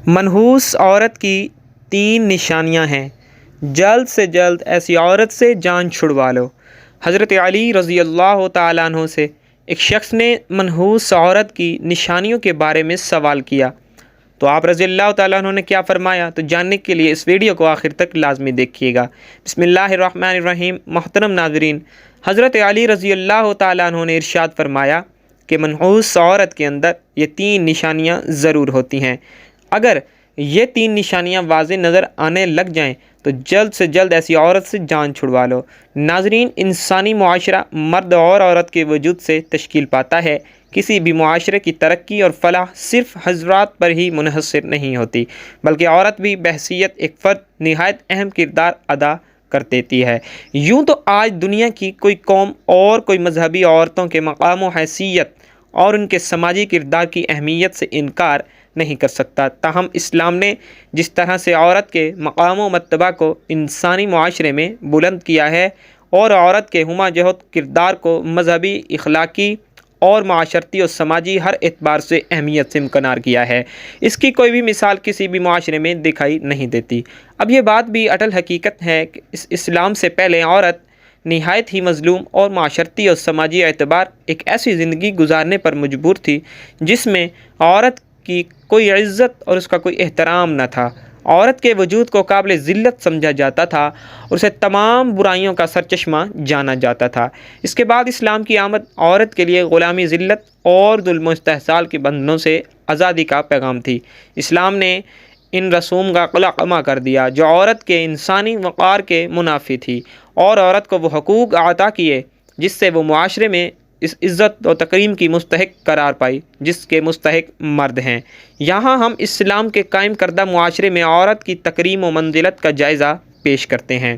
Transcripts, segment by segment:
منحوس عورت کی 3 نشانیاں ہیں، جلد سے جلد ایسی عورت سے جان چھڑوا لو۔ حضرت علی رضی اللہ تعالیٰ عنہ سے ایک شخص نے منحوس عورت کی نشانیوں کے بارے میں سوال کیا تو آپ رضی اللہ تعالیٰ عنہ نے کیا فرمایا، تو جاننے کے لیے اس ویڈیو کو آخر تک لازمی دیکھیے گا۔ بسم اللہ الرحمن الرحیم۔ محترم ناظرین، حضرت علی رضی اللہ تعالیٰ عنہ نے ارشاد فرمایا کہ منحوس عورت کے اندر یہ 3 نشانیاں ضرور ہوتی ہیں۔ اگر یہ 3 نشانیاں واضح نظر آنے لگ جائیں تو جلد سے جلد ایسی عورت سے جان چھڑوا لو۔ ناظرین، انسانی معاشرہ مرد اور عورت کے وجود سے تشکیل پاتا ہے۔ کسی بھی معاشرے کی ترقی اور فلاح صرف حضرات پر ہی منحصر نہیں ہوتی، بلکہ عورت بھی بحیثیت ایک فرد نہایت اہم کردار ادا کر دیتی ہے۔ یوں تو آج دنیا کی کوئی قوم اور کوئی مذہبی عورتوں کے مقام و حیثیت اور ان کے سماجی کردار کی اہمیت سے انکار نہیں کر سکتا، تاہم اسلام نے جس طرح سے عورت کے مقام و مرتبہ کو انسانی معاشرے میں بلند کیا ہے اور عورت کے ہمہ جہت کردار کو مذہبی، اخلاقی اور معاشرتی اور سماجی ہر اعتبار سے اہمیت سے امکنار کیا ہے، اس کی کوئی بھی مثال کسی بھی معاشرے میں دکھائی نہیں دیتی۔ اب یہ بات بھی اٹل حقیقت ہے کہ اسلام سے پہلے عورت نہایت ہی مظلوم اور معاشرتی اور سماجی اعتبار ایک ایسی زندگی گزارنے پر مجبور تھی جس میں عورت کی کوئی عزت اور اس کا کوئی احترام نہ تھا۔ عورت کے وجود کو قابل ذلت سمجھا جاتا تھا اور اسے تمام برائیوں کا سرچشمہ جانا جاتا تھا۔ اس کے بعد اسلام کی آمد عورت کے لیے غلامی، ذلت اور ظلم و استحصال کے بندھنوں سے آزادی کا پیغام تھی۔ اسلام نے ان رسوم کا قلعہ کر دیا جو عورت کے انسانی وقار کے منافی تھی اور عورت کو وہ حقوق عطا کیے جس سے وہ معاشرے میں اس عزت و تکریم کی مستحق قرار پائی جس کے مستحق مرد ہیں۔ یہاں ہم اسلام کے قائم کردہ معاشرے میں عورت کی تکریم و منزلت کا جائزہ پیش کرتے ہیں۔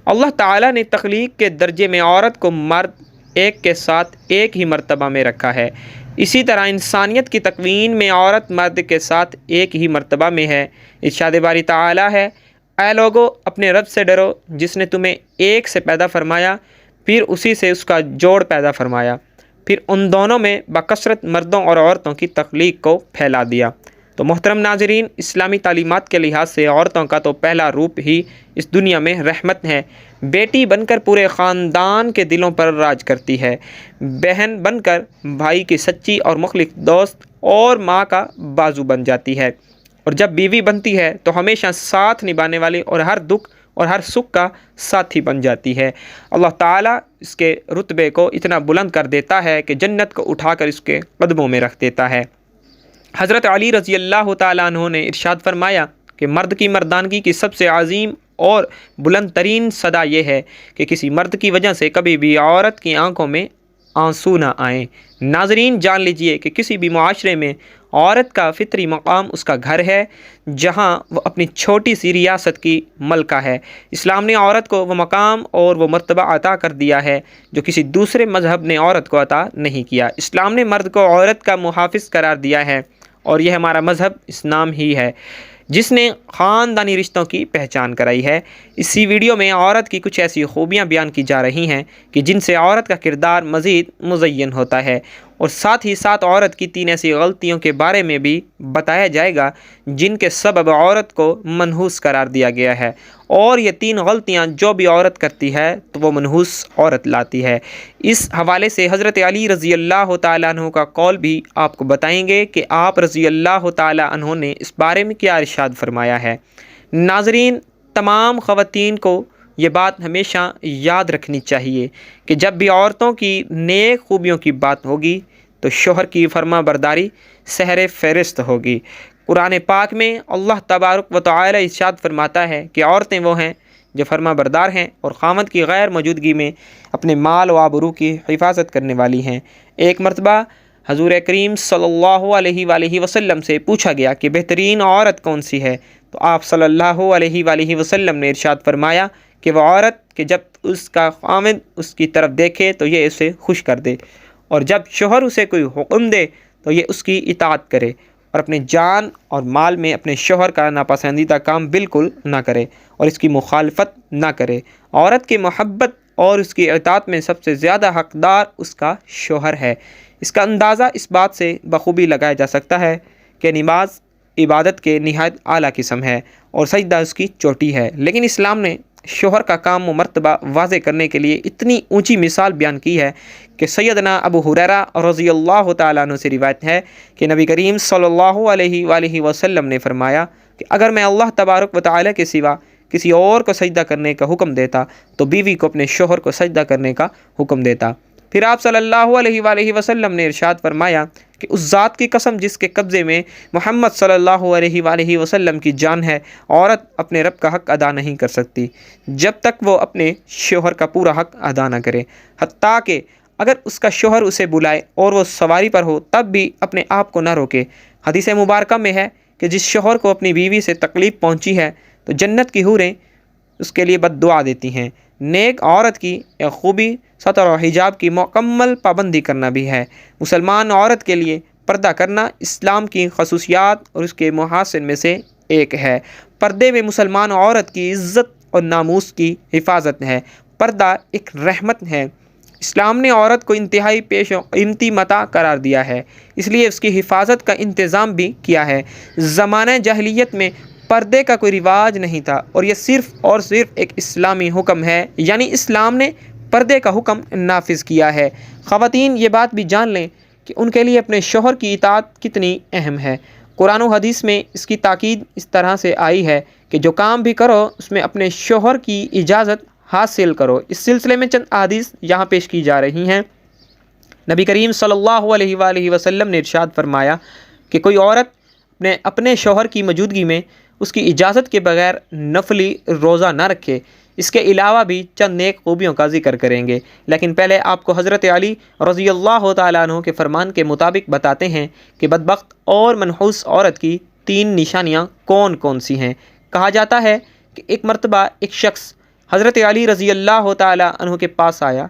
اللہ تعالیٰ نے تخلیق کے درجے میں عورت کو مرد ایک کے ساتھ ایک ہی مرتبہ میں رکھا ہے، اسی طرح انسانیت کی تکوین میں عورت مرد کے ساتھ ایک ہی مرتبہ میں ہے۔ ارشاد باری تعالیٰ ہے، اے لوگو اپنے رب سے ڈرو جس نے تمہیں ایک سے پیدا فرمایا، پھر اسی سے اس کا جوڑ پیدا فرمایا، پھر ان دونوں میں بکثرت مردوں اور عورتوں کی تخلیق کو پھیلا دیا۔ تو محترم ناظرین، اسلامی تعلیمات کے لحاظ سے عورتوں کا تو پہلا روپ ہی اس دنیا میں رحمت ہے۔ بیٹی بن کر پورے خاندان کے دلوں پر راج کرتی ہے، بہن بن کر بھائی کی سچی اور مخلص دوست اور ماں کا بازو بن جاتی ہے، اور جب بیوی بنتی ہے تو ہمیشہ ساتھ نبھانے والی اور ہر دکھ اور ہر سکھ کا ساتھی بن جاتی ہے۔ اللہ تعالیٰ اس کے رتبے کو اتنا بلند کر دیتا ہے کہ جنت کو اٹھا کر اس کے قدموں میں رکھ دیتا ہے۔ حضرت علی رضی اللہ تعالیٰ عنہ نے ارشاد فرمایا کہ مرد کی مردانگی کی سب سے عظیم اور بلند ترین صدا یہ ہے کہ کسی مرد کی وجہ سے کبھی بھی عورت کی آنکھوں میں آنسو نہ آئیں۔ ناظرین، جان لیجئے کہ کسی بھی معاشرے میں عورت کا فطری مقام اس کا گھر ہے جہاں وہ اپنی چھوٹی سی ریاست کی ملکہ ہے۔ اسلام نے عورت کو وہ مقام اور وہ مرتبہ عطا کر دیا ہے جو کسی دوسرے مذہب نے عورت کو عطا نہیں کیا۔ اسلام نے مرد کو عورت کا محافظ قرار دیا ہے اور یہ ہمارا مذہب اسلام ہی ہے جس نے خاندانی رشتوں کی پہچان کرائی ہے۔ اسی ویڈیو میں عورت کی کچھ ایسی خوبیاں بیان کی جا رہی ہیں کہ جن سے عورت کا کردار مزید مزین ہوتا ہے، اور ساتھ ہی ساتھ عورت کی 3 ایسی غلطیوں کے بارے میں بھی بتایا جائے گا جن کے سبب عورت کو منحوس قرار دیا گیا ہے، اور یہ 3 غلطیاں جو بھی عورت کرتی ہے تو وہ منحوس عورت لاتی ہے۔ اس حوالے سے حضرت علی رضی اللہ تعالیٰ عنہ کا قول بھی آپ کو بتائیں گے کہ آپ رضی اللہ تعالیٰ عنہ نے اس بارے میں کیا ارشاد فرمایا ہے۔ ناظرین، تمام خواتین کو یہ بات ہمیشہ یاد رکھنی چاہیے کہ جب بھی عورتوں کی نیک خوبیوں کی بات ہوگی تو شوہر کی فرما برداری سہر فہرست ہوگی۔ قرآن پاک میں اللہ تبارک و تعالی ارشاد فرماتا ہے کہ عورتیں وہ ہیں جو فرما بردار ہیں اور خامد کی غیر موجودگی میں اپنے مال و آبرو کی حفاظت کرنے والی ہیں۔ ایک مرتبہ حضور کریم صلی اللہ علیہ وآلہ وسلم سے پوچھا گیا کہ بہترین عورت کون سی ہے، تو آپ صلی اللہ علیہ وآلہ وسلم نے ارشاد فرمایا کہ وہ عورت کہ جب اس کا خامد اس کی طرف دیکھے تو یہ اسے خوش کر دے، اور جب شوہر اسے کوئی حکم دے تو یہ اس کی اطاعت کرے، اور اپنے جان اور مال میں اپنے شوہر کا ناپسندیدہ کام بالکل نہ کرے اور اس کی مخالفت نہ کرے۔ عورت کی محبت اور اس کی اطاعت میں سب سے زیادہ حقدار اس کا شوہر ہے۔ اس کا اندازہ اس بات سے بخوبی لگایا جا سکتا ہے کہ نماز، عبادت کے نہایت اعلیٰ قسم ہے اور سجدہ اس کی چوٹی ہے، لیکن اسلام نے شوہر کا کام و مرتبہ واضح کرنے کے لیے اتنی اونچی مثال بیان کی ہے کہ سیدنا ابو ہریرہ رضی اللہ تعالیٰ عنہ سے روایت ہے کہ نبی کریم صلی اللہ علیہ وآلہ وسلم نے فرمایا کہ اگر میں اللہ تبارک و تعالیٰ کے سوا کسی اور کو سجدہ کرنے کا حکم دیتا تو بیوی کو اپنے شوہر کو سجدہ کرنے کا حکم دیتا۔ پھر آپ صلی اللہ علیہ وآلہ وسلم نے ارشاد فرمایا کہ اس ذات کی قسم جس کے قبضے میں محمد صلی اللہ علیہ وآلہ وسلم کی جان ہے، عورت اپنے رب کا حق ادا نہیں کر سکتی جب تک وہ اپنے شوہر کا پورا حق ادا نہ کرے، حتیٰ کہ اگر اس کا شوہر اسے بلائے اور وہ سواری پر ہو تب بھی اپنے آپ کو نہ روکے۔ حدیث مبارکہ میں ہے کہ جس شوہر کو اپنی بیوی سے تکلیف پہنچی ہے تو جنت کی حوریں اس کے لیے بد دعا دیتی ہیں۔ نیک عورت کی ایک خوبی ستر و حجاب کی مکمل پابندی کرنا بھی ہے۔ مسلمان عورت کے لیے پردہ کرنا اسلام کی خصوصیات اور اس کے محاسن میں سے ایک ہے۔ پردے میں مسلمان عورت کی عزت اور ناموس کی حفاظت ہے۔ پردہ ایک رحمت ہے۔ اسلام نے عورت کو انتہائی پیش و قیمتی متاع قرار دیا ہے، اس لیے اس کی حفاظت کا انتظام بھی کیا ہے۔ زمانہ جاہلیت میں پردے کا کوئی رواج نہیں تھا اور یہ صرف اور صرف ایک اسلامی حکم ہے، یعنی اسلام نے پردے کا حکم نافذ کیا ہے۔ خواتین یہ بات بھی جان لیں کہ ان کے لیے اپنے شوہر کی اطاعت کتنی اہم ہے۔ قرآن و حدیث میں اس کی تاکید اس طرح سے آئی ہے کہ جو کام بھی کرو اس میں اپنے شوہر کی اجازت حاصل کرو۔ اس سلسلے میں چند احادیث یہاں پیش کی جا رہی ہیں۔ نبی کریم صلی اللہ علیہ وآلہ وسلم نے ارشاد فرمایا کہ کوئی عورت اپنے شوہر کی موجودگی میں اس کی اجازت کے بغیر نفلی روزہ نہ رکھے۔ اس کے علاوہ بھی چند نیک خوبیوں کا ذکر کریں گے، لیکن پہلے آپ کو حضرت علی رضی اللہ تعالیٰ عنہ کے فرمان کے مطابق بتاتے ہیں کہ بدبخت اور منحوس عورت کی 3 نشانیاں کون کون سی ہیں۔ کہا جاتا ہے کہ ایک مرتبہ ایک شخص حضرت علی رضی اللہ تعالیٰ عنہ کے پاس آیا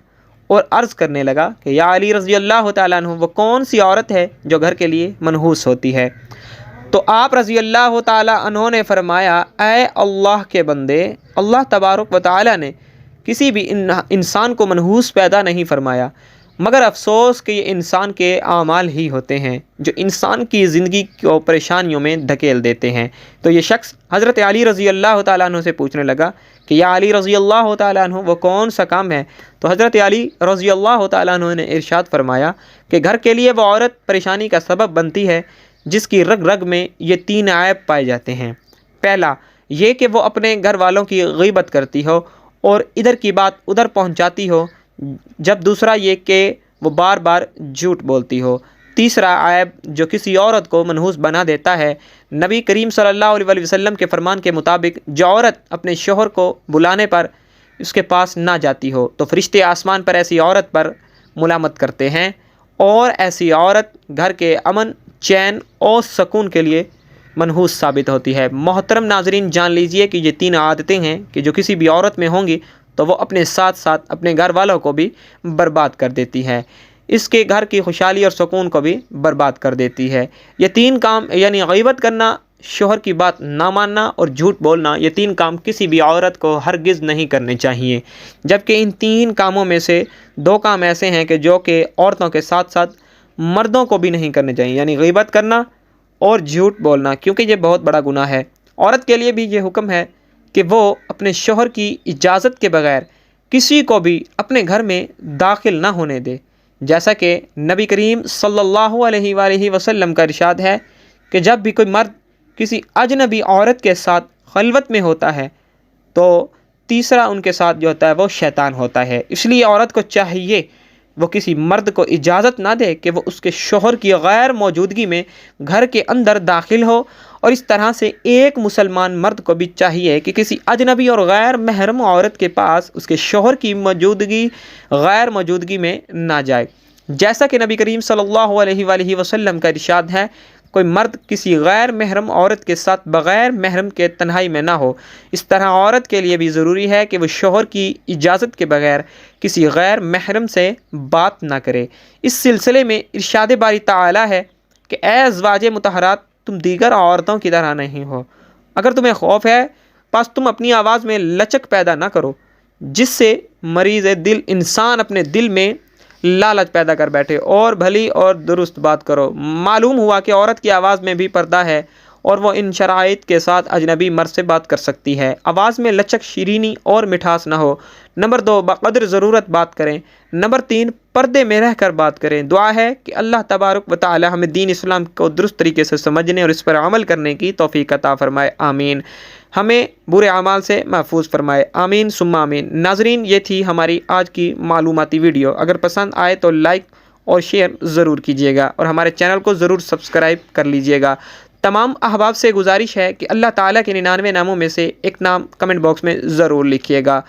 اور عرض کرنے لگا کہ یا علی رضی اللہ تعالیٰ عنہ، وہ کون سی عورت ہے جو گھر کے لیے منحوس ہوتی ہے؟ تو آپ رضی اللہ تعالیٰ عنہ نے فرمایا، اے اللہ کے بندے، اللہ تبارک و تعالیٰ نے کسی بھی انسان کو منحوس پیدا نہیں فرمایا، مگر افسوس کہ یہ انسان کے اعمال ہی ہوتے ہیں جو انسان کی زندگی کو پریشانیوں میں دھکیل دیتے ہیں۔ تو یہ شخص حضرت علی رضی اللہ تعالیٰ عنہ سے پوچھنے لگا کہ یا علی رضی اللہ تعالیٰ عنہ، وہ کون سا کام ہے؟ تو حضرت علی رضی اللہ تعالیٰ عنہ نے ارشاد فرمایا کہ گھر کے لیے وہ عورت پریشانی کا سبب بنتی ہے جس کی رگ رگ میں یہ 3 عیب پائے جاتے ہیں۔ پہلا یہ کہ وہ اپنے گھر والوں کی غیبت کرتی ہو اور ادھر کی بات ادھر پہنچاتی ہو، جب دوسرا یہ کہ وہ بار بار جھوٹ بولتی ہو۔ تیسرا عیب جو کسی عورت کو منحوس بنا دیتا ہے، نبی کریم صلی اللہ علیہ وآلہ وسلم کے فرمان کے مطابق جو عورت اپنے شوہر کو بلانے پر اس کے پاس نہ جاتی ہو تو فرشتے آسمان پر ایسی عورت پر ملامت کرتے ہیں اور ایسی عورت گھر کے امن، چین اور سکون کے لیے منحوس ثابت ہوتی ہے۔ محترم ناظرین، جان لیجئے کہ یہ 3 عادتیں ہیں کہ جو کسی بھی عورت میں ہوں گی تو وہ اپنے ساتھ ساتھ اپنے گھر والوں کو بھی برباد کر دیتی ہے، اس کے گھر کی خوشحالی اور سکون کو بھی برباد کر دیتی ہے۔ یہ 3 کام یعنی غیبت کرنا، شوہر کی بات نہ ماننا اور جھوٹ بولنا، یہ 3 کام کسی بھی عورت کو ہرگز نہیں کرنے چاہیے، جبکہ ان 3 کاموں میں سے 2 کام ایسے ہیں کہ جو کہ عورتوں کے ساتھ ساتھ مردوں کو بھی نہیں کرنے چاہیے، یعنی غیبت کرنا اور جھوٹ بولنا، کیونکہ یہ بہت بڑا گناہ ہے۔ عورت کے لیے بھی یہ حکم ہے کہ وہ اپنے شوہر کی اجازت کے بغیر کسی کو بھی اپنے گھر میں داخل نہ ہونے دے، جیسا کہ نبی کریم صلی اللہ علیہ وآلہ وسلم کا ارشاد ہے کہ جب بھی کوئی مرد کسی اجنبی عورت کے ساتھ خلوت میں ہوتا ہے تو تیسرا ان کے ساتھ جو ہوتا ہے وہ شیطان ہوتا ہے۔ اس لیے عورت کو چاہیے وہ کسی مرد کو اجازت نہ دے کہ وہ اس کے شوہر کی غیر موجودگی میں گھر کے اندر داخل ہو، اور اس طرح سے ایک مسلمان مرد کو بھی چاہیے کہ کسی اجنبی اور غیر محرم عورت کے پاس اس کے شوہر کی غیر موجودگی میں نہ جائے، جیسا کہ نبی کریم صلی اللہ علیہ وآلہ وسلم کا ارشاد ہے، کوئی مرد کسی غیر محرم عورت کے ساتھ بغیر محرم کے تنہائی میں نہ ہو۔ اس طرح عورت کے لیے بھی ضروری ہے کہ وہ شوہر کی اجازت کے بغیر کسی غیر محرم سے بات نہ کرے۔ اس سلسلے میں ارشاد باری تعالی ہے کہ اے ازواج مطہرات، تم دیگر عورتوں کی طرح نہیں ہو، اگر تمہیں خوف ہے پس تم اپنی آواز میں لچک پیدا نہ کرو جس سے مریض دل انسان اپنے دل میں لالچ پیدا کر بیٹھے، اور بھلی اور درست بات کرو۔ معلوم ہوا کہ عورت کی آواز میں بھی پردہ ہے اور وہ ان شرائط کے ساتھ اجنبی مرد سے بات کر سکتی ہے۔ آواز میں لچک، شیرینی اور مٹھاس نہ ہو۔ نمبر 2، بقدر ضرورت بات کریں۔ نمبر 3، پردے میں رہ کر بات کریں۔ دعا ہے کہ اللہ تبارک و تعالی ہمیں دین اسلام کو درست طریقے سے سمجھنے اور اس پر عمل کرنے کی توفیق عطا فرمائے، آمین۔ ہمیں برے اعمال سے محفوظ فرمائے، آمین ثم آمین۔ ناظرین، یہ تھی ہماری آج کی معلوماتی ویڈیو۔ اگر پسند آئے تو لائک اور شیئر ضرور کیجیے گا اور ہمارے چینل کو ضرور سبسکرائب کر لیجیے گا۔ تمام احباب سے گزارش ہے کہ اللہ تعالیٰ کے 99 ناموں میں سے ایک نام کمنٹ باکس میں ضرور لکھیے گا۔